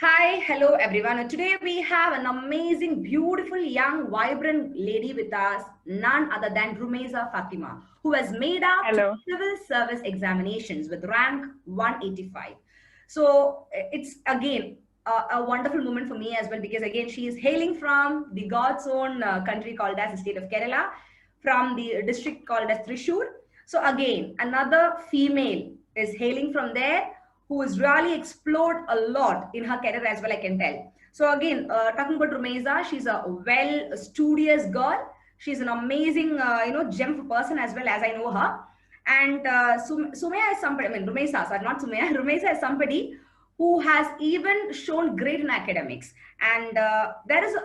Hi, hello everyone. Today we have an amazing, beautiful, young, vibrant lady with us, none other than Rumeza Fathima, who has made up to Hello. civil service examinations with rank 185. So it's again a wonderful moment for me as well because again she is hailing from the God's own country called as the state of Kerala, from the district called as Thrissur. So again, another female is hailing from there who has really explored a lot in her career as well, I can tell. So again, talking about Rumeza, she's a well studious girl. She's an amazing, gem of person as well as I know her. And Sumaya is somebody, I mean, Rumeza, sorry, not Sumaya, Rumeza is somebody who has even shown great in academics. And there is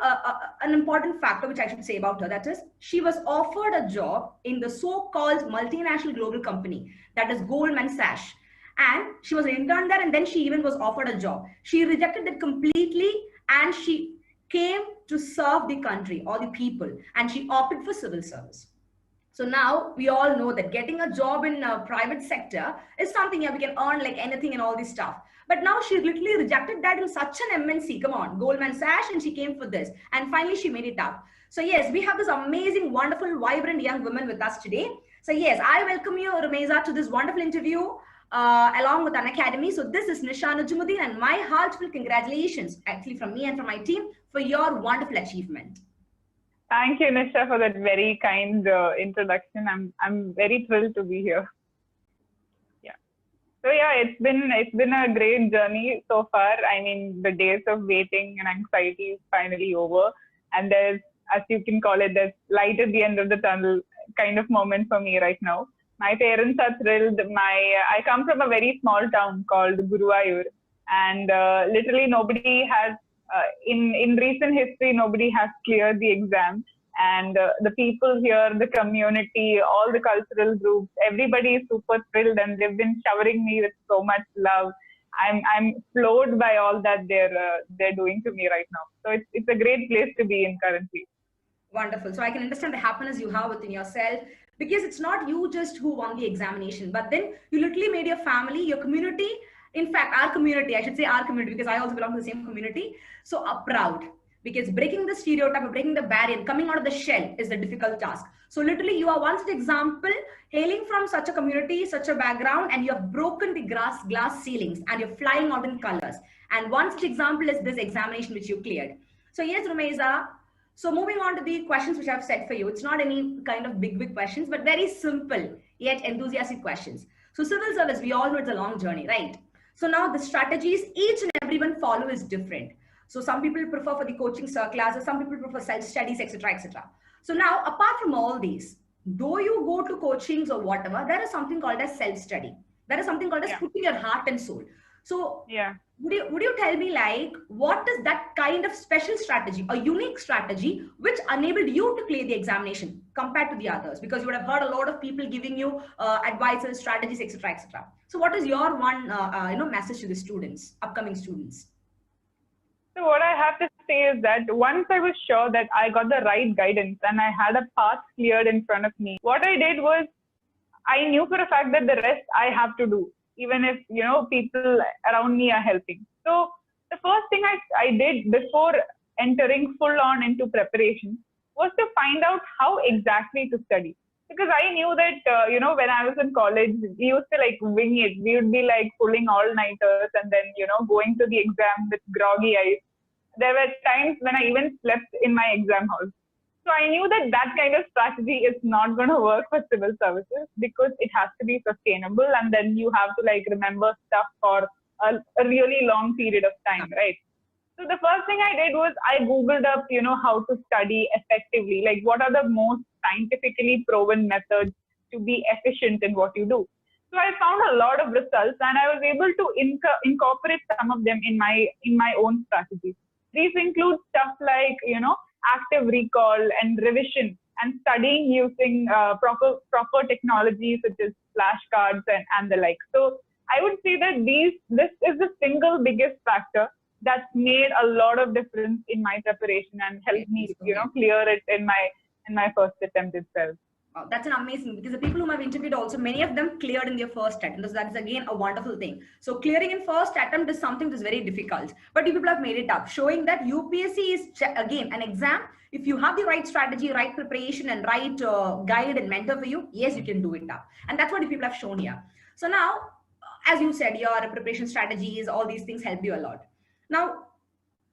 an important factor which I should say about her. That is, she was offered a job in the so-called multinational global company, that is Goldman Sachs, and she was an intern there, and then she even was offered a job. She rejected it completely, and she came to serve the country or the people, and she opted for civil service. So now we all know that getting a job in a private sector is something, yeah, we can earn like anything and all this stuff. But now she literally rejected that in such an MNC, come on, Goldman Sachs, and she came for this. And finally she made it up. So yes, we have this amazing, wonderful, vibrant young woman with us today. So yes, I welcome you, Rumeza, to this wonderful interview along with Unacademy. So this is Nisha, Nujumudeen, and my heartfelt congratulations actually from me and from my team for your wonderful achievement. Thank you, Nisha, for that very kind introduction. I'm very thrilled to be here. Yeah. So yeah, it's been a great journey so far. I mean, the days of waiting and anxiety is finally over, and there's, as you can call it, there's light at the end of the tunnel kind of moment for me right now. My parents are thrilled. I come from a very small town called Guruvayur, and literally nobody has in recent history nobody has cleared the exam, and the people here, the community, all the cultural groups, everybody is super thrilled, and they've been showering me with so much love. I'm floored by all that they're doing to me right now. So it's a great place to be in currently. Wonderful. So I can understand the happiness you have within yourself because it's not you just who won the examination, but then you literally made your family, your community, in fact, our community, I should say our community because I also belong to the same community. So are proud because breaking the stereotype, breaking the barrier, coming out of the shell is the difficult task. So literally you are one such example, hailing from such a community, such a background, and you have broken the glass ceilings and you're flying out in colors. And one such example is this examination which you cleared. So yes, Rumeza, so moving on to the questions which I've set for you, it's not any kind of big questions, but very simple yet enthusiastic questions. So civil service, we all know it's a long journey, right? So now the strategies each and everyone follow is different. So some people prefer for the coaching classes, some people prefer self-studies, etc., etc. So now apart from all these, though you go to coachings or whatever, there is something called as self-study. There is something called as Yeah. putting your heart and soul. So Yeah. would you tell me like what is that kind of special strategy, a unique strategy which enabled you to clear the examination compared to the others? Because you would have heard a lot of people giving you advices, strategies, etc., etc. So what is your one message to the students, upcoming students? So what I have to say is that once I was sure that I got the right guidance and I had a path cleared in front of me, what I did was I knew for a fact that the rest I have to do, even if, people around me are helping. So the first thing I did before entering full on into preparation was to find out how exactly to study. Because I knew that, when I was in college, we used to like wing it. We would be like pulling all-nighters and then, going to the exam with groggy eyes. There were times when I even slept in my exam hall. So I knew that that kind of strategy is not going to work for civil services because it has to be sustainable, and then you have to like remember stuff for a really long period of time, right? So the first thing I did was I Googled up, how to study effectively, like what are the most scientifically proven methods to be efficient in what you do. So I found a lot of results, and I was able to incorporate some of them in my own strategy. These include stuff like, active recall and revision, and studying using proper technology such as flashcards and the like. So I would say that this is the single biggest factor that's made a lot of difference in my preparation and helped me, clear it in my first attempt itself. Wow, that's an amazing, because the people whom I've interviewed also, many of them cleared in their first attempt. So that's again a wonderful thing. So clearing in first attempt is something that's very difficult, but you people have made it up, showing that UPSC is again an exam. If you have the right strategy, right preparation, and right guide and mentor for you, yes, you can do it up. And that's what you people have shown here. So now, as you said, your preparation strategies, all these things help you a lot. Now,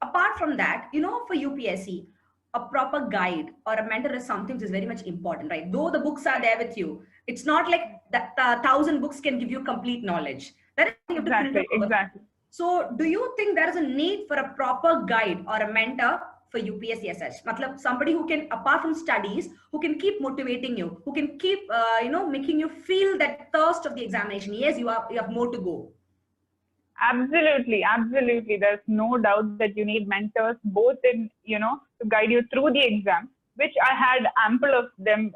apart from that, for UPSC, a proper guide or a mentor is something which is very much important, right? Though the books are there with you, it's not like that 1,000 books can give you complete knowledge. That is something you have to Exactly, exactly. So do you think there is a need for a proper guide or a mentor for UPSC as such? Matlab, somebody who can, apart from studies, who can keep motivating you, who can keep, making you feel that thirst of the examination. Yes, you have more to go. Absolutely, absolutely. There's no doubt that you need mentors, both in, to guide you through the exam, which I had ample of them,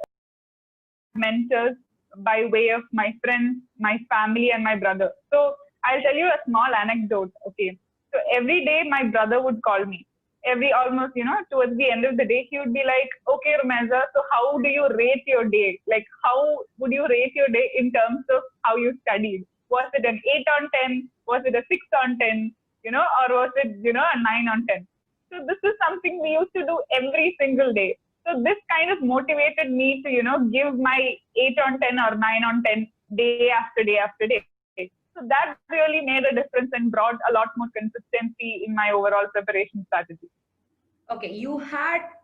mentors by way of my friends, my family, and my brother. So I'll tell you a small anecdote. Okay. So every day my brother would call me. Almost, towards the end of the day, he would be like, okay, Rumeza, so how do you rate your day? Like, how would you rate your day in terms of how you studied? Was it an 8 on 10? Was it a 6 on 10? Or was it, a 9 on 10? So this is something we used to do every single day. So this kind of motivated me to, give my 8 on 10 or 9 on 10 day after day after day. So that really made a difference and brought a lot more consistency in my overall preparation strategy. Okay, you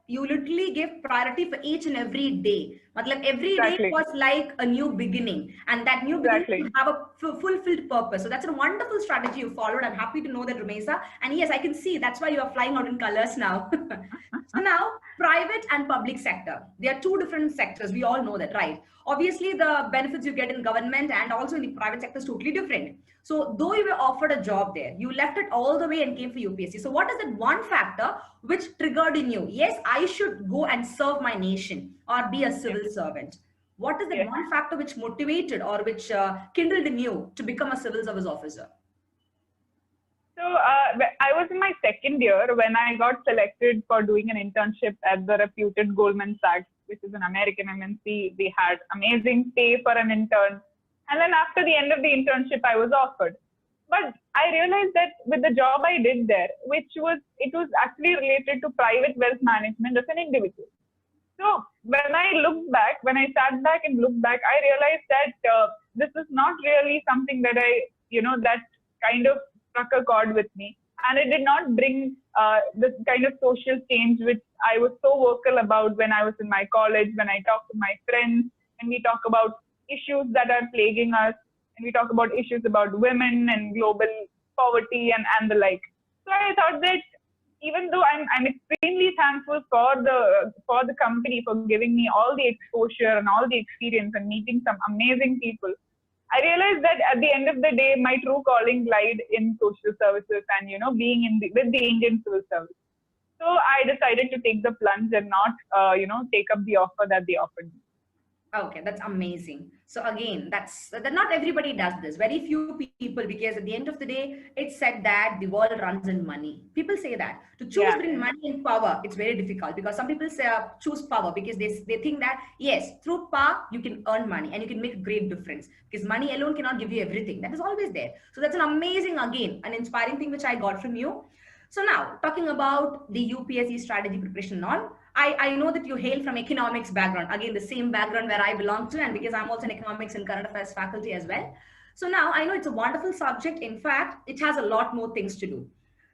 literally gave priority for each and every day. Matlab, every day was like a new beginning, and that new beginning will have a fulfilled purpose. So that's a wonderful strategy you followed. I'm happy to know that, Rumeza. And yes, I can see that's why you are flying out in colors now. So now, private and public sector, they are two different sectors. We all know that, right? Obviously, the benefits you get in government and also in the private sector is totally different. So though you were offered a job there, you left it all the way and came for UPSC. So what is that one factor which triggered in you? Yes, I should go and serve my nation or be a civil servant. What is that one factor which motivated or which kindled in you to become a civil service officer? So I was in my second year when I got selected for doing an internship at the reputed Goldman Sachs, which is an American MNC. They had amazing pay for an intern. And then after the end of the internship, I was offered. But I realized that with the job I did there, it was actually related to private wealth management as an individual. So when I sat back and looked back, I realized that this is not really something that that kind of struck a chord with me. And it did not bring this kind of social change, which I was so vocal about when I was in my college, when I talked to my friends, and we talk about issues that are plaguing us, and we talk about issues about women and global poverty and the like. So I thought that even though I'm extremely thankful for the company for giving me all the exposure and all the experience and meeting some amazing people, I realized that at the end of the day, my true calling lied in social services and being with the Indian civil service. So I decided to take the plunge and not take up the offer that they offered me. Okay, that's amazing. So again, that not everybody does this. Very few people, because at the end of the day, it's said that the world runs in money. People say that to choose between money and power, it's very difficult, because some people say choose power because they think that yes, through power you can earn money and you can make a great difference, because money alone cannot give you everything. That is always there. So that's an amazing, again, an inspiring thing which I got from you. So now, talking about the UPSC strategy preparation on, I know that you hail from economics background. Again, the same background where I belong to, and because I'm also an economics and current affairs faculty as well. So now I know it's a wonderful subject. In fact, it has a lot more things to do.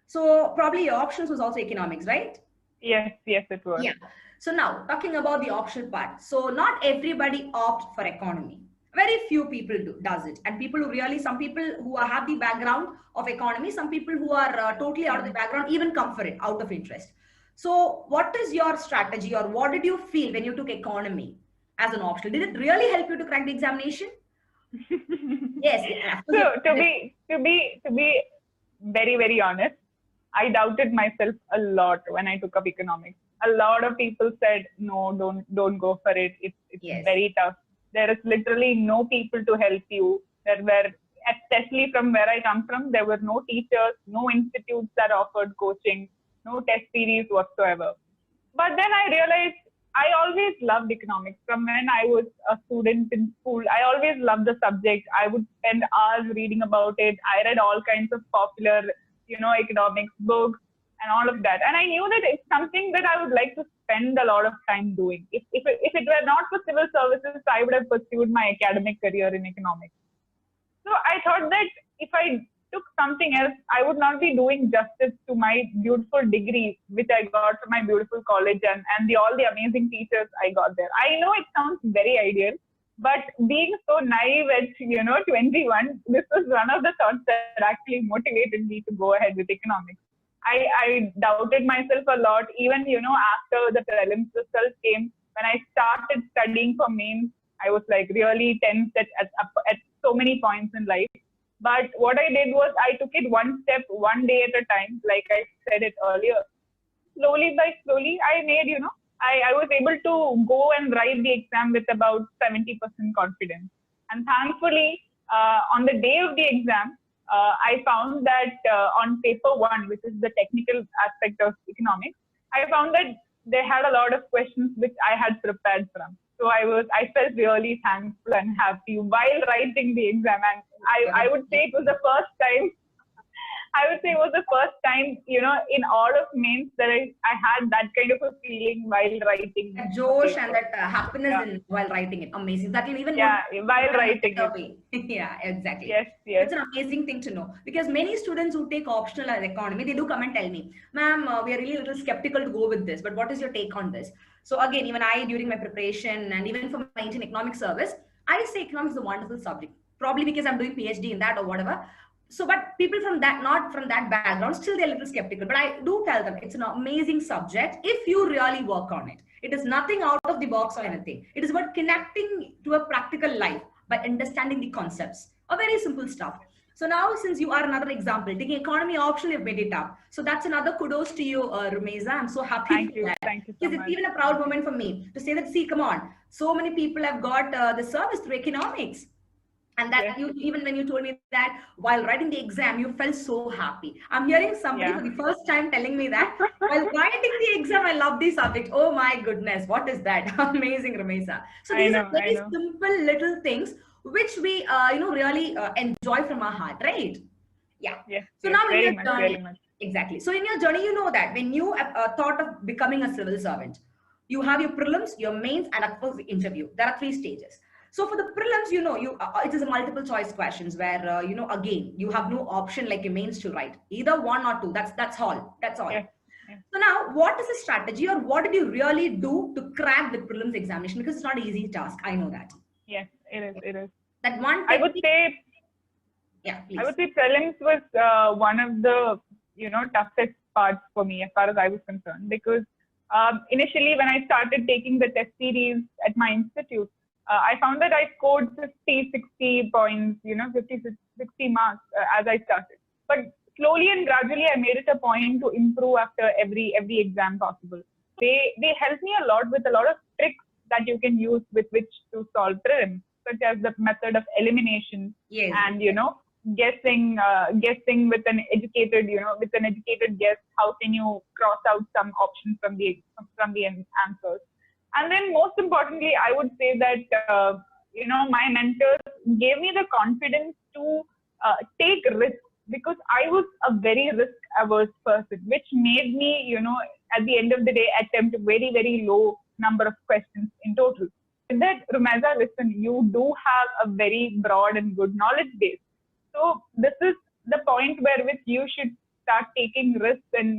So probably your options was also economics, right? Yes, it was. Yeah. So now talking about the optional part. So not everybody opt for economy. Very few people does it. And people who really, some people who have the background of economy, some people who are totally out of the background even come for it out of interest. So what is your strategy, or what did you feel when you took economy as an optional? Did it really help you to crack the examination? Yes. So to be very, very honest, I doubted myself a lot when I took up economics. A lot of people said, no, don't go for it. It's very tough. There is literally no people to help you. There were, especially from where I come from, there were no teachers, no institutes that offered coaching, no test series whatsoever. But then I realized I always loved economics. From when I was a student in school, I always loved the subject. I would spend hours reading about it. I read all kinds of popular, economics books and all of that. And I knew that it's something that I would like to spend a lot of time doing. If it were not for civil services, I would have pursued my academic career in economics. So I thought that if I took something else, I would not be doing justice to my beautiful degree, which I got from my beautiful college and all the amazing teachers I got there. I know it sounds very ideal, but being so naive at 21, this was one of the thoughts that actually motivated me to go ahead with economics. I doubted myself a lot, even after the prelims results came. When I started studying for mains, I was like really tense at so many points in life. But what I did was I took it one step, one day at a time, like I said it earlier. Slowly by slowly, I made, I was able to go and write the exam with about 70% confidence. And thankfully, on the day of the exam, I found that on paper one, which is the technical aspect of economics, I found that they had a lot of questions which I had prepared from. So I felt really thankful and happy while writing the exam. And I would say it was the first time, in all of mains that I had that kind of a feeling while writing. That josh and that happiness while writing it. Amazing. That will even while writing it. Yeah, exactly. Yes. It's an amazing thing to know, because many students who take optional as economy, they do come and tell me, ma'am, we are really a little skeptical to go with this, but what is your take on this? So again, even I, during my preparation and even for my Indian economic service, I say economics is a wonderful subject, probably because I'm doing PhD in that or whatever. So, but people from that, not from that background, still they're a little skeptical. But I do tell them it's an amazing subject if you really work on it. It is nothing out of the box or anything. It is about connecting to a practical life by understanding the concepts. A very simple stuff. So now, since you are another example, taking economy optional, you've made it up. So that's another kudos to you, Rumeza. I'm so happy. Thank you. Thank you so much. It's even a proud moment for me to say that, see, come on, so many people have got the service through economics. And that even when you told me that while writing the exam, you felt so happy. I'm hearing somebody for the first time telling me that while writing the exam, I love the subject. Oh my goodness, what is that? Amazing, Rumeza. So these are very simple little things which we, really enjoy from our heart, right? Yeah. So now in your journey, exactly. So in your journey, you know that when you thought of becoming a civil servant, you have your prelims, your mains, and of course the interview. There are 3 stages. So for the prelims, it is a multiple choice questions where, again, you have no option like your mains to write. Either 1 or 2. That's all. That's all. So now, what is the strategy or what did you really do to crack the prelims examination? Because it's not an easy task. I know that. Yes, it is. That one. I would say. Yeah, please. I would say prelims was one of the toughest parts for me as far as I was concerned, because initially when I started taking the test series at my institute, I found that I scored 50, 60 points, 50, 60 marks as I started. But slowly and gradually, I made it a point to improve after every exam possible. They helped me a lot with a lot of tricks that you can use with which to solve prelims, such as the method of elimination and guessing with an educated guess. How can you cross out some options from the answers? And then most importantly, I would say that, my mentors gave me the confidence to take risks, because I was a very risk-averse person, which made me, at the end of the day, attempt a very, very low number of questions in total. With that, Rumeza, listen, you do have a very broad and good knowledge base. So this is the point where which you should start taking risks and,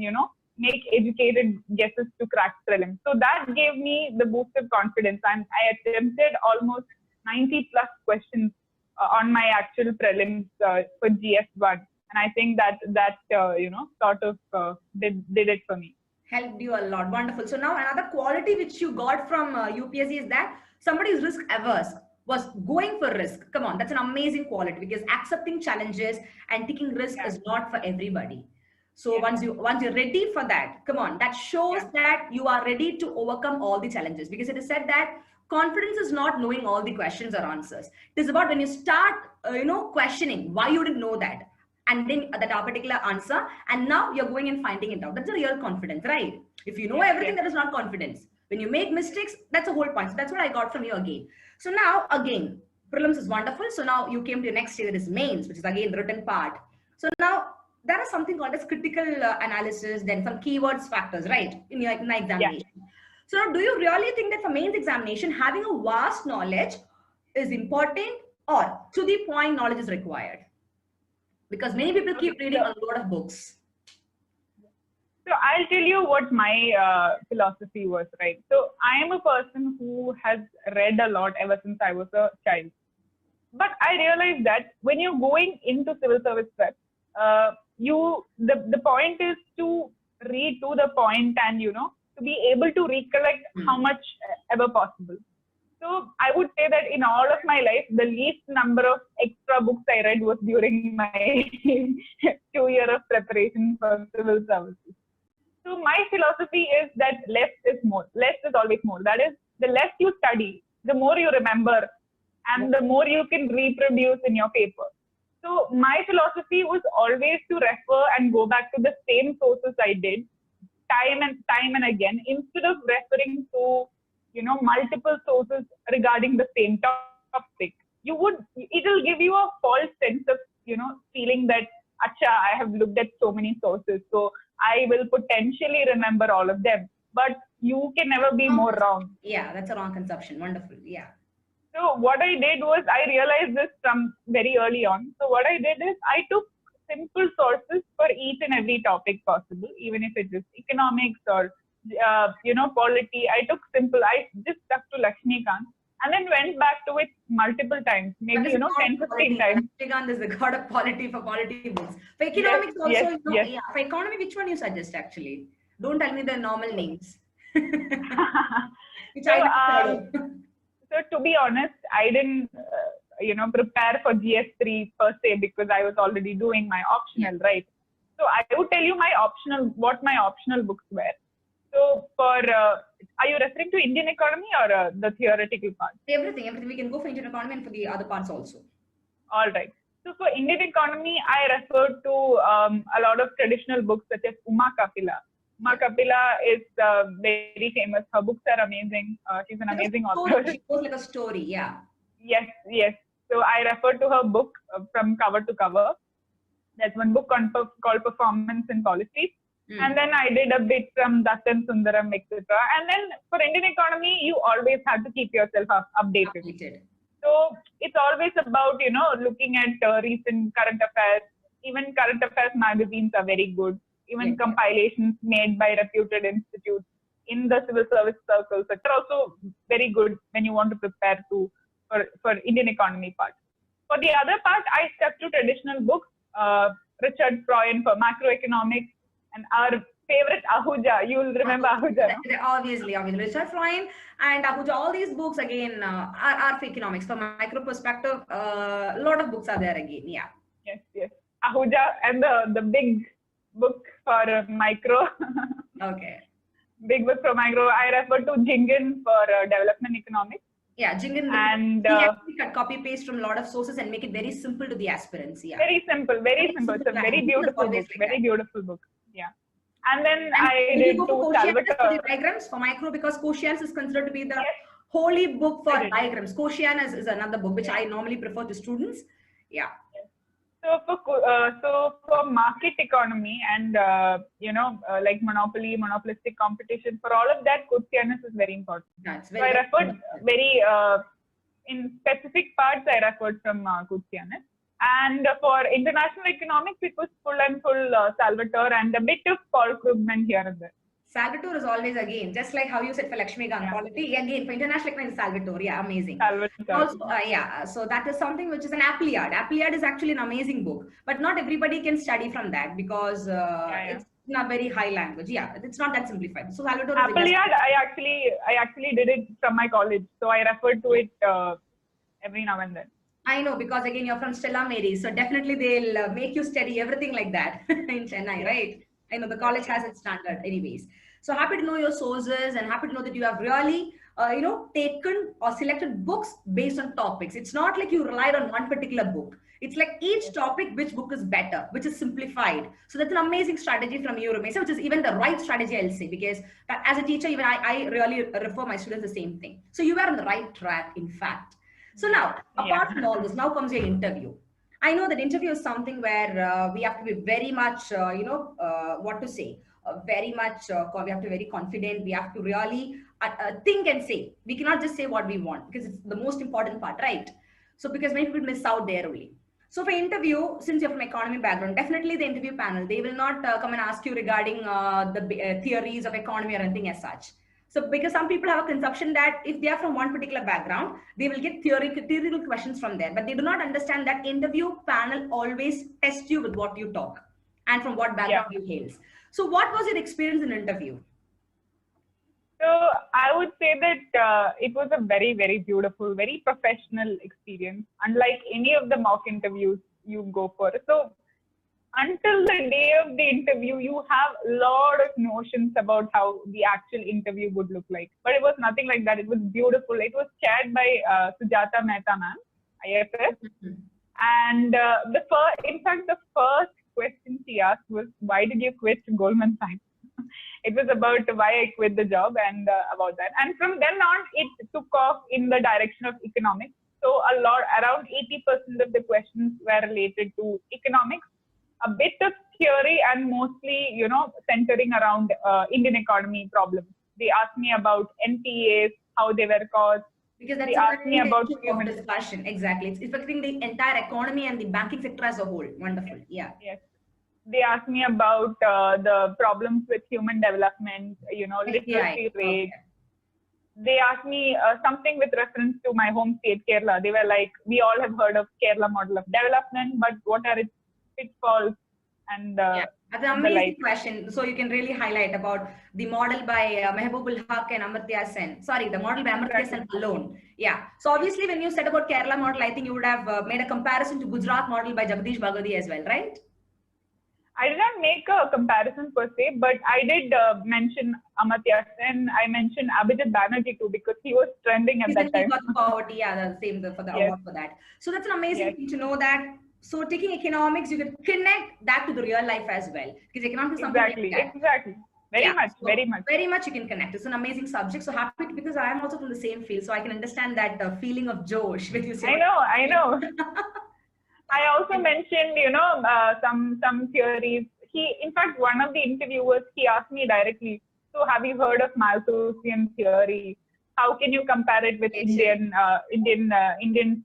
make educated guesses to crack prelims. So that gave me the boost of confidence. And I attempted almost 90 plus questions on my actual prelims for GS1. And I think that sort of did it for me. Helped you a lot. Wonderful. So now another quality which you got from UPSC is that somebody is risk averse, was going for risk. Come on, that's an amazing quality, because accepting challenges and taking risk is not for everybody. So once you're ready for that, come on, that shows that you are ready to overcome all the challenges, because it is said that confidence is not knowing all the questions or answers. It is about when you start, questioning why you didn't know that, and then that particular answer, and now you're going and finding it out. That's a real confidence, right? If you know everything, that is not confidence. When you make mistakes, that's the whole point. So that's what I got from you again. So now again, prelims is wonderful. So now you came to your next stage, that is mains, which is again the written part. So now there is something called as critical analysis, then some keywords factors, right? In your examination. Yeah. So now, do you really think that for mains examination, having a vast knowledge is important, or to the point knowledge is required? Because many people keep reading a lot of books. So I'll tell you what my philosophy was, right? So I am a person who has read a lot ever since I was a child. But I realized that when you're going into civil service prep, the point is to read to the point and, to be able to recollect how much ever possible. So I would say that in all of my life, the least number of extra books I read was during my 2 years of preparation for civil services. So my philosophy is that less is more. Less is always more. That is, the less you study, the more you remember, and the more you can reproduce in your paper. So my philosophy was always to refer and go back to the same sources I did time and again, instead of referring to multiple sources regarding the same topic. It will give you a false sense of feeling that acha, I have looked at so many sources, so I will potentially remember all of them. But you can never be more wrong. Yeah, that's a wrong conception. Wonderful. Yeah. So what I did was, I realized this from very early on. So what I did is, I took simple sources for each and every topic possible, even if it is economics or polity. I took simple. I just stuck to Lakshmikant and then went back to it multiple times, maybe 10, 15 times. Lakshmikant is the god of polity for polity books. For economics also, yeah. For economy, which one you suggest actually? Don't tell me the normal names. So to be honest, I didn't, prepare for GS3 per se, because I was already doing my optional, right? So I would tell you what my optional books were. So are you referring to Indian economy or the theoretical part? Everything. We can go for Indian economy and for the other parts also. All right. So for Indian economy, I referred to a lot of traditional books such as Uma Kapila. Uma Kapila is very famous. Her books are amazing. She's an amazing author. She goes like a story, yeah. Yes. So I referred to her book from cover to cover. There's one book called Performance in Policy. And then I did a bit from Dattan Sundaram, etc. And then for Indian economy, you always have to keep yourself updated. So it's always about, looking at recent current affairs. Even current affairs magazines are very good. Even compilations made by reputed institutes in the civil service circles are also very good when you want to prepare for Indian economy part. For the other part, I stuck to traditional books, Richard Freund for macroeconomics, and our favorite Ahuja. You'll remember Ahuja. No? Obviously. Richard Freund and Ahuja, all these books again are for economics. For micro perspective, a lot of books are there again. Yeah. Yes. Ahuja and the big book for micro. Okay. Big book for micro. I refer to Jingen for development economics. Yeah, Jingen. And we actually cut copy paste from a lot of sources and make it very simple to the aspirants. Yeah. Very simple. It's a very beautiful book. Beautiful book. Yeah. And then I did two Salvatore diagrams for micro, because Quotient is considered to be the holy book for diagrams. Quotient is another book which I normally prefer to students. Yeah. So for market economy and like monopolistic competition, for all of that, Quotient is very important. So I referred very in specific parts. I referred from Quotient. And for international economics, it was full Salvatore and a bit of Paul Krugman here and there. Salvatore is always, again, just like how you said for Lakshmikant polity, again, for international economics, Salvatore, amazing. Salvatore. Also, so that is something which is an Appliad. Appliad is actually an amazing book, but not everybody can study from that because it's not very high language. Yeah, it's not that simplified. So Salvatore Appliad, I actually did it from my college, so I referred to it every now and then. I know, because again, you're from Stella Maris, so definitely they'll make you study everything like that in Chennai, right? I know the college has its standard anyways. So happy to know your sources and happy to know that you have really taken or selected books based on topics. It's not like you relied on one particular book. It's like each topic, which book is better, which is simplified. So that's an amazing strategy from you, Rumeza, which is even the right strategy, I'll say, because as a teacher, even I really refer my students the same thing. So you were on the right track, in fact. So now, apart from all this, now comes your interview. I know that interview is something where we have to be very much, what to say, very much, we have to be very confident. We have to really think and say. We cannot just say what we want, because it's the most important part, right? So because many people miss out there only. So for interview, since you're from economy background, definitely the interview panel, they will not come and ask you regarding the theories of economy or anything as such. So because some people have a conception that if they are from one particular background, they will get theoretical questions from there, but they do not understand that interview panel always tests you with what you talk and from what background you hail. So what was your experience in interview? So I would say that it was a very, very beautiful, very professional experience, unlike any of the mock interviews you go for. So until the day of the interview, you have a lot of notions about how the actual interview would look like. But it was nothing like that. It was beautiful. It was chaired by Sujata Mehta ma'am, IFS. And in fact, the first question she asked was, why did you quit Goldman Sachs? It was about why I quit the job and about that. And from then on, it took off in the direction of economics. So around 80% of the questions were related to economics, a bit of theory, and mostly, centering around Indian economy problems. They asked me about NPAs, how they were caused. Because that's the about human discussion. Exactly. It's affecting the entire economy and the banking sector as a whole. Wonderful. Yeah. Yes. They asked me about the problems with human development, literacy rate. Okay. They asked me something with reference to my home state, Kerala. They were like, we all have heard of Kerala model of development, but what are its pitfalls? And that's an amazing question. So you can really highlight about the model by Mehboob Haq and Amartya Sen. Sorry, the model by Amartya Sen alone. Yeah. So obviously, when you said about Kerala model, I think you would have made a comparison to Gujarat model by Jagdish Bhagwati as well, right? I did not make a comparison per se, but I did mention Amartya Sen. I mentioned Abhijit Banerjee too, because he was trending at that time. Poverty, yeah, the same for the award for that. So that's an amazing thing to know that. So taking economics, you can connect that to the real life as well, because economics is something exactly. Very much you can connect. It's an amazing subject. So happy because I am also from the same field, so I can understand that feeling of Josh with you. I know. I also mentioned, some theories. In fact, one of the interviewers, he asked me directly, so have you heard of Malthusian theory? How can you compare it with Indian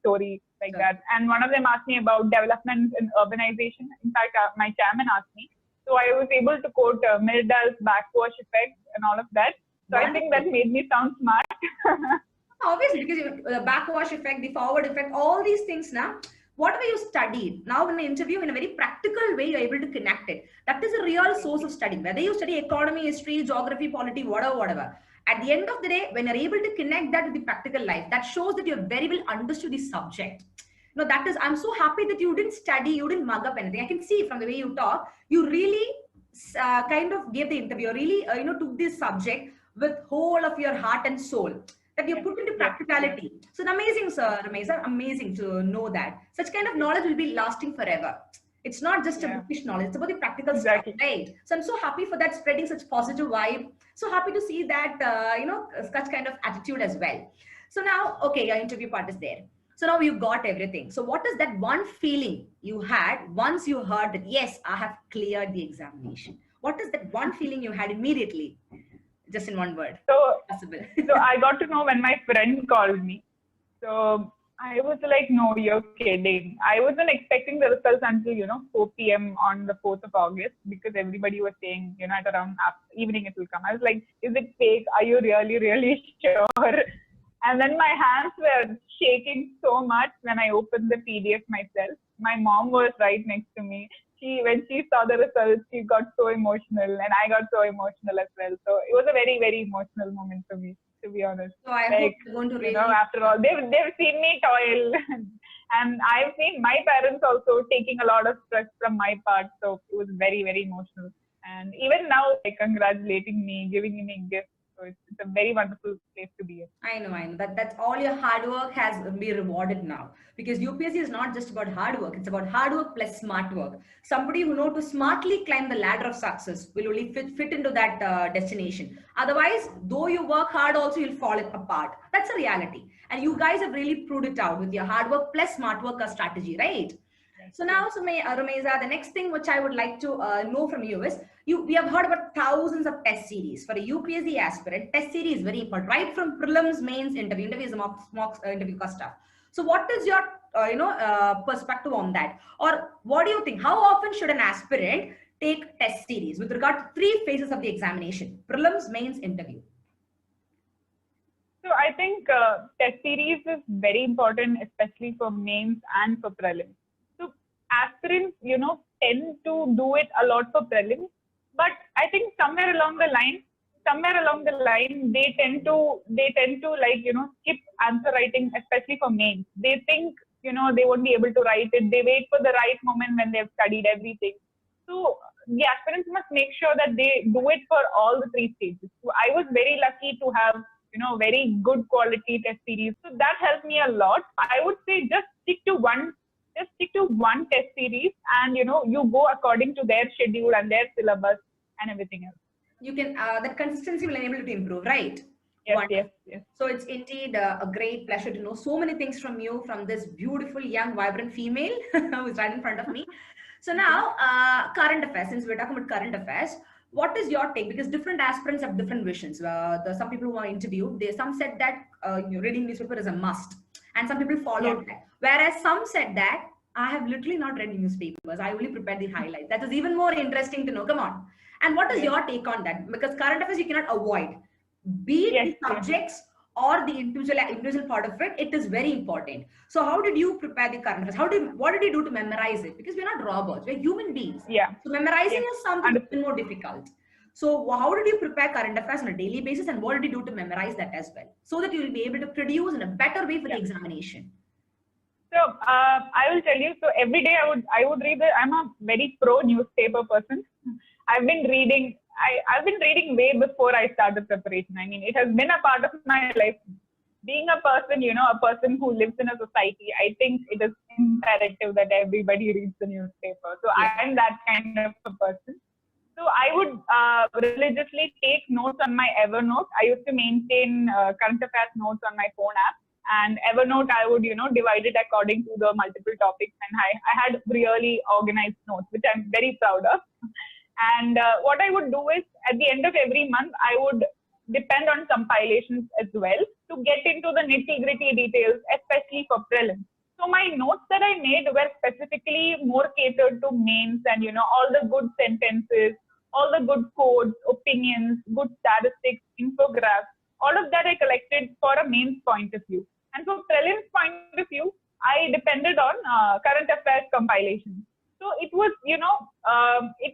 story like that? And one of them asked me about development and urbanization. In fact, my chairman asked me. So I was able to quote Myrdal's backwash effect and all of that. So I think that made me sound smart. Obviously, because the backwash effect, the forward effect, all these things now, whatever you studied, now in the interview, in a very practical way, you're able to connect it. That is a real source of study. Whether you study economy, history, geography, polity, whatever. At the end of the day, when you're able to connect that with the practical life, that shows that you've very well understood the subject. That is, I'm so happy that you didn't study, you didn't mug up anything. I can see from the way you talk, you really kind of gave the interview, really, took this subject with whole of your heart and soul, that you put into practicality. So amazing, sir, Rumeza, amazing to know that. Such kind of knowledge will be lasting forever. It's not just a bookish knowledge, it's about the practical stuff, right? So I'm so happy for that, spreading such positive vibe. So happy to see that, such kind of attitude as well. So now, okay, your interview part is there. So now you got everything. So what is that one feeling you had once you heard that, yes, I have cleared the examination? What is that one feeling you had immediately? Just in one word. So I got to know when my friend called me. So I was like, no, you're kidding. I wasn't expecting the results until, 4 p.m. on the 4th of August, because everybody was saying, at around evening it will come. I was like, is it fake? Are you really, really sure? And then my hands were shaking so much when I opened the PDF myself. My mom was right next to me. When she saw the results, she got so emotional, and I got so emotional as well. So it was a very, very emotional moment for me, to be honest. So I hope you're going to really... after all, they've seen me toil, and I've seen my parents also taking a lot of stress from my part. So it was very, very emotional. And even now, congratulating me, giving me gifts. So it's a very wonderful place to be in. I know. That's all your hard work has been rewarded now. Because UPSC is not just about hard work, it's about hard work plus smart work. Somebody who knows to smartly climb the ladder of success will only fit into that destination. Otherwise, though you work hard, also you'll fall apart. That's a reality. And you guys have really proved it out with your hard work plus smart work strategy, right? So now, Rumeza, the next thing which I would like to know from you is, we have heard about thousands of test series. For a UPSC aspirant, test series is very important, right from prelims, mains, interviews, mock interview stuff. So what is your perspective on that? Or what do you think? How often should an aspirant take test series with regard to 3 phases of the examination? Prelims, mains, interview. So I think test series is very important, especially for mains and for prelims. So aspirants, tend to do it a lot for prelims, but I think somewhere along the line, they tend to skip answer writing, especially for mains. They think, they won't be able to write it. They wait for the right moment when they've studied everything. So the aspirants must make sure that they do it for all the 3 stages. So I was very lucky to have, very good quality test series. So that helped me a lot. I would say just stick to one test series, and, you go according to their schedule and their syllabus and everything else. You can, that consistency will enable you to improve, right? Yes. So it's indeed a great pleasure to know so many things from you, from this beautiful, young, vibrant female who is right in front of me. So now, current affairs, since we're talking about current affairs, what is your take? Because different aspirants have different visions. Some people who are interviewed, some said that reading newspaper is a must, and some people followed that. Whereas some said that I have literally not read newspapers. I only prepared the highlights. That is even more interesting to know. Come on. And what is your take on that? Because current affairs you cannot avoid. Be it the subjects or the individual part of it, it is very important. So how did you prepare the current affairs? What did you do to memorize it? Because we're not robots, we're human beings. So memorizing is something a more difficult. So how did you prepare current affairs on a daily basis, and what did you do to memorize that as well, so that you will be able to produce in a better way for the examination? So I will tell you. So every day I would read. I'm a very pro newspaper person. I've been reading way before I started preparation. I mean, it has been a part of my life. Being a person, a person who lives in a society, I think it is imperative that everybody reads the newspaper. So I am that kind of a person. So I would religiously take notes on my Evernote. I used to maintain current affairs notes on my phone app. And Evernote, I would, divide it according to the multiple topics. And I had really organized notes, which I'm very proud of. And what I would do is, at the end of every month, I would depend on compilations as well to get into the nitty-gritty details, especially for prelims. So my notes that I made were specifically more catered to mains, and, all the good sentences, all the good codes, opinions, good statistics, infographics, all of that I collected for a mains point of view. And for prelims point of view, I depended on current affairs compilations. So it was, it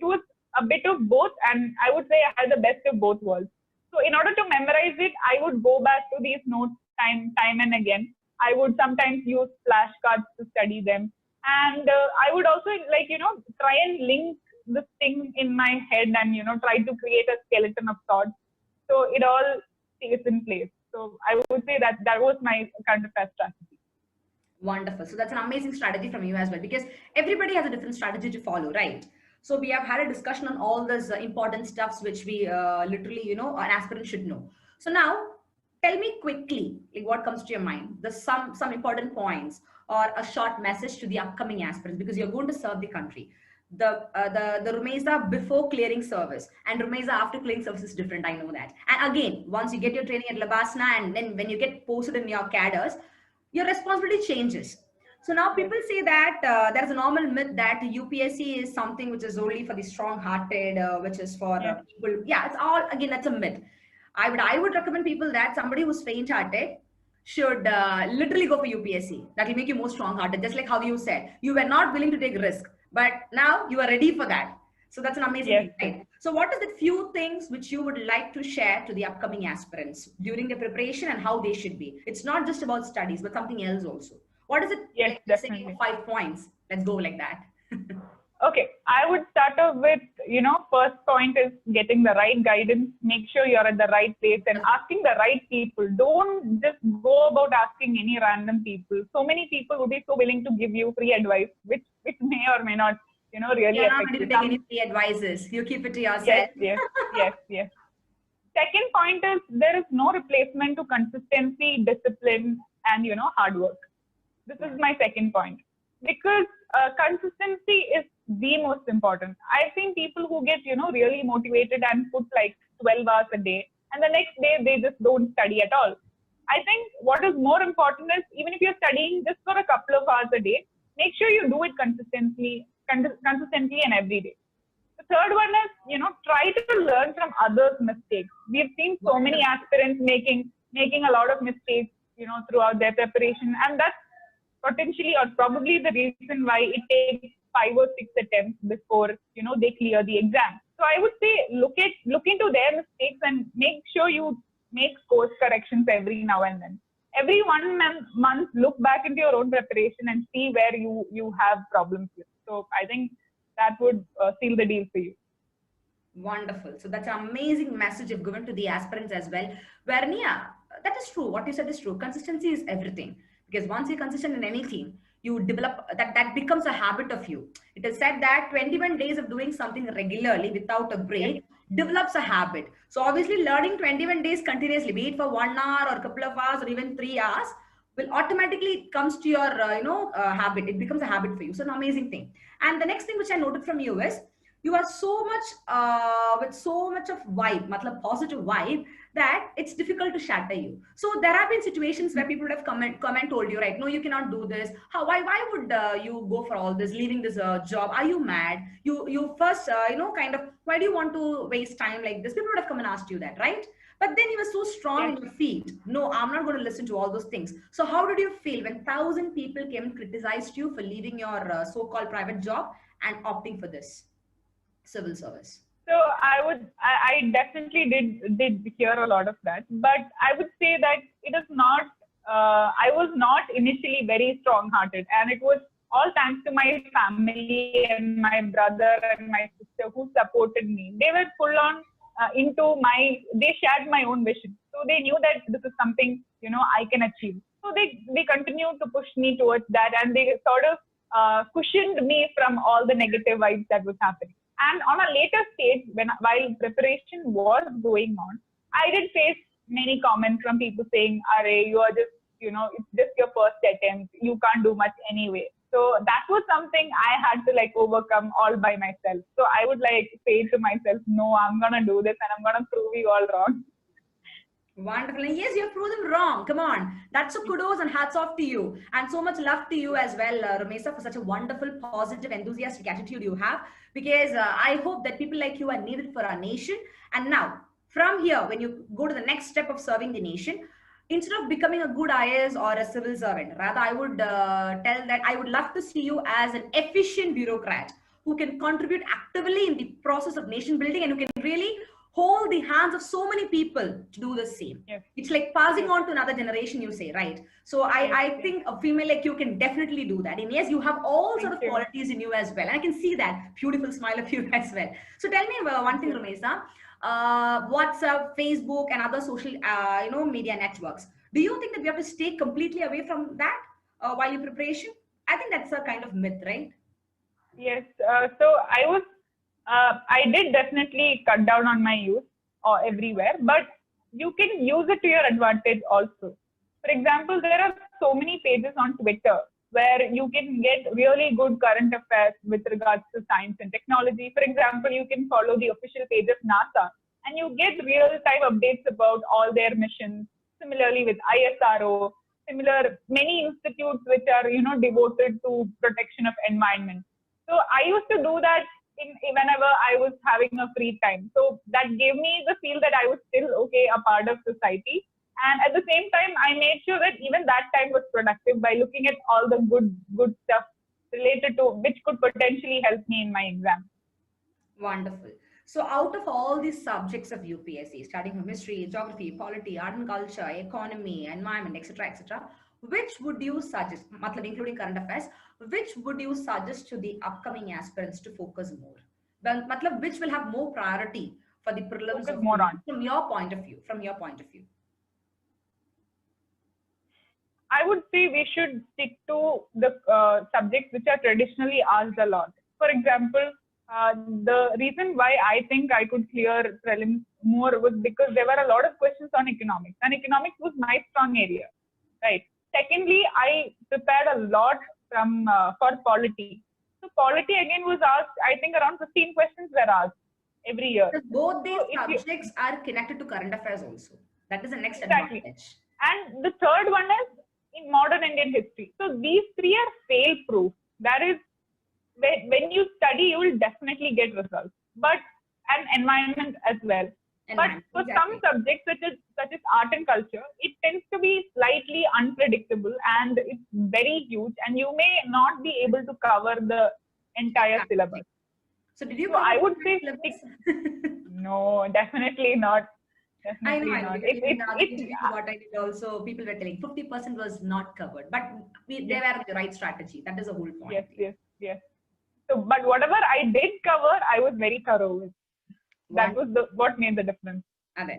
was a bit of both, and I would say I had the best of both worlds. So in order to memorize it, I would go back to these notes time and again. I would sometimes use flashcards to study them. And I would also try and link this thing in my head and, try to create a skeleton of thoughts. So it all stays in place. So I would say that was my current affairs strategy. Wonderful. So that's an amazing strategy from you as well, because everybody has a different strategy to follow, right? So we have had a discussion on all this important stuffs which we literally, an aspirant should know. So now tell me quickly, what comes to your mind, some important points or a short message to the upcoming aspirants, because you're going to serve the country. The Rumeza before clearing service and Rumeza after clearing service is different. I know that. And again, once you get your training at Labasna, and then when you get posted in your cadres, your responsibility changes. So now people say that there's a normal myth that UPSC is something which is only for the strong-hearted, which is for people. Yeah, it's all, again, that's a myth. I would recommend people that somebody who's faint-hearted should literally go for UPSC. That will make you more strong-hearted. Just like how you said, you were not willing to take risk, but now you are ready for that. So that's an amazing thing, right? So what is the few things which you would like to share to the upcoming aspirants during the preparation and how they should be? It's not just about studies, but something else also. What is it? Yes, definitely. 5 points. Let's go like that. Okay, I would start off with, first point is getting the right guidance. Make sure you're at the right place and asking the right people. Don't just go about asking any random people. So many people will be so willing to give you free advice, which may or may not, really You're not affect going you. to take any free advices. You keep it to Yes, yourself. yes, yes, yes. Second point is there is no replacement to consistency, discipline, and, hard work. This is my second point, because consistency is the most important. I've seen people who get, really motivated and put like 12 hours a day, and the next day they just don't study at all. I think what is more important is, even if you're studying just for a couple of hours a day, make sure you do it consistently and every day. The third one is, try to learn from others' mistakes. We've seen so many aspirants making a lot of mistakes, throughout their preparation, and that's potentially or probably the reason why it takes 5 or 6 attempts before they clear the exam. So I would say look into their mistakes and make sure you make course corrections every now and then. Every 1 month, look back into your own preparation and see where you have problems with. So I think that would seal the deal for you. Wonderful. So that's an amazing message you've given to the aspirants as well. Vernia, that is true. What you said is true. Consistency is everything. Because once you're consistent in anything, you develop that becomes a habit of you. It is said that 21 days of doing something regularly without a break develops a habit. So obviously learning 21 days continuously, be it for 1 hour or a couple of hours or even 3 hours, will automatically comes to your habit. It becomes a habit for you. So an amazing thing. And the next thing which I noted from you is you are so much with so much of vibe, matlab positive vibe, that it's difficult to shatter you. So there have been situations where people would have comment told you, right? No, you cannot do this. Why would you go for all this, leaving this job? Are you mad? You first, kind of, why do you want to waste time like this? People would have come and asked you that, right? But then you were so strong in your feet. No, I'm not going to listen to all those things. So how did you feel when 1,000 people came and criticized you for leaving your so-called private job and opting for this civil service? So I definitely did hear a lot of that, but I would say that it is not. I was not initially very strong-hearted, and it was all thanks to my family and my brother and my sister who supported me. They were full on they shared my own vision, so they knew that this is something I can achieve. So they continued to push me towards that, and they sort of cushioned me from all the negative vibes that was happening. And on a later stage, while preparation was going on, I did face many comments from people saying, "Arey, you are just, it's just your first attempt. You can't do much anyway." So that was something I had to overcome all by myself. So I would say to myself, "No, I'm gonna do this, and I'm gonna prove you all wrong." Wonderful. And yes, you have proven wrong. Come on. That's a kudos and hats off to you. And so much love to you as well, Rumeza, for such a wonderful, positive, enthusiastic attitude you have. Because I hope that people like you are needed for our nation. And now, from here, when you go to the next step of serving the nation, instead of becoming a good IAS or a civil servant, rather, I would tell that I would love to see you as an efficient bureaucrat who can contribute actively in the process of nation building and who can really hold the hands of so many people to do the same. Yes. It's like passing on to another generation, you say, right? So I think a female like you can definitely do that. And yes, you have all sort of qualities in you as well. And I can see that beautiful smile of you as well. So tell me one thing, Rumeza. WhatsApp, Facebook, and other social, media networks. Do you think that we have to stay completely away from that while in preparation? I think that's a kind of myth, right? Yes. So I did definitely cut down on my use everywhere, but you can use it to your advantage also. For example, there are so many pages on Twitter where you can get really good current affairs with regards to science and technology. For example, you can follow the official page of NASA and you get real-time updates about all their missions. Similarly with ISRO, many institutes which are devoted to protection of environment. So I used to do that whenever I was having a free time. So that gave me the feel that I was still a part of society. And at the same time, I made sure that even that time was productive by looking at all the good stuff related to which could potentially help me in my exam. Wonderful. So out of all these subjects of UPSC, starting from history, geography, polity, art and culture, economy, environment, etc., etc., which would you suggest, including current affairs, which would you suggest to the upcoming aspirants to focus more? Which will have more priority for the prelims Focus of more on. from your point of view? From your point of view. I would say we should stick to the subjects which are traditionally asked a lot. For example, the reason why I think I could clear prelims more was because there were a lot of questions on economics, and economics was my strong area, right? Secondly, I prepared a lot from for polity. So polity again was asked. I think around 15 questions were asked every year. Because both these So subjects are connected to current affairs also. That is the next exactly. advantage. And the third one is in modern Indian history. So these three are fail proof. That is, when you study, you will definitely get results. But and environment as well. But for some subjects such as art and culture, it tends to be slightly unpredictable and it's very huge, and you may not be able to cover the entire syllabus. So did you? So I would say no, definitely not. Definitely I know. not. What I did also, people were telling 50% was not covered, but they were the right strategy. That is the whole point. Yes. So, but whatever I did cover, I was very thorough with. That was what made the difference. Exactly.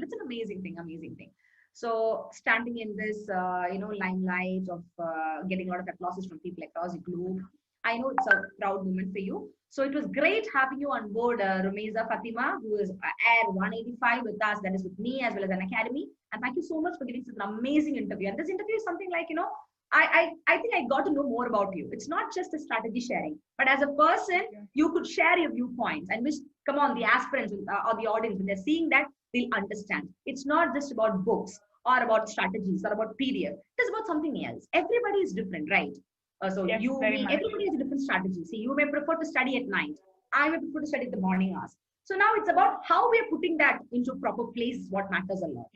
It's an amazing thing. So standing in this, limelight of getting a lot of applauses from people across the globe, I know it's a proud moment for you. So it was great having you on board, Rumeza, Fathima, who is Air 185 with us, that is with me as well as Unacademy. And thank you so much for giving such an amazing interview. And this interview is something like, I think I got to know more about you. It's not just a strategy sharing, but as a person, you could share your viewpoints and which, come on, the aspirants or the audience, when they're seeing that, they'll understand. It's not just about books or about strategies or about PDF. It's about something else. Everybody is different, right? Everybody has a different strategy. See, you may prefer to study at night. I may prefer to study in the morning hours. So now it's about how we are putting that into proper place, what matters a lot.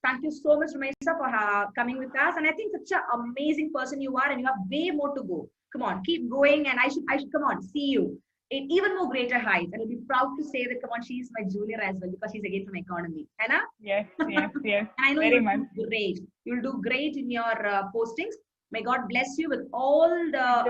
Thank you so much, Rumeza, for coming with us. And I think such an amazing person you are, and you have way more to go. Come on, keep going, and I should come on, see you in even more greater heights. And I'll be proud to say that, come on, she's my junior as well, because she's again from economy. Anna? Yes. And I know you'll do great. You'll do great in your postings. May God bless you with all the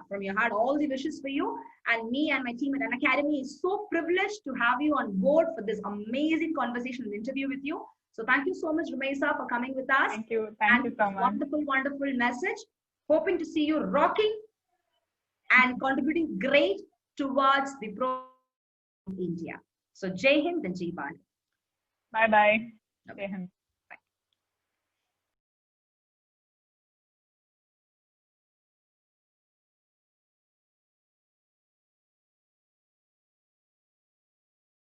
from your heart, all the wishes for you. And me and my team at Unacademy is so privileged to have you on board for this amazing conversation and interview with you. So thank you so much, Rumeza, for coming with us. Thank you so much. Wonderful message. Hoping to see you rocking and contributing great towards the pro India. So Jai Hind and Jai Bharat. Bye. Jai Hind.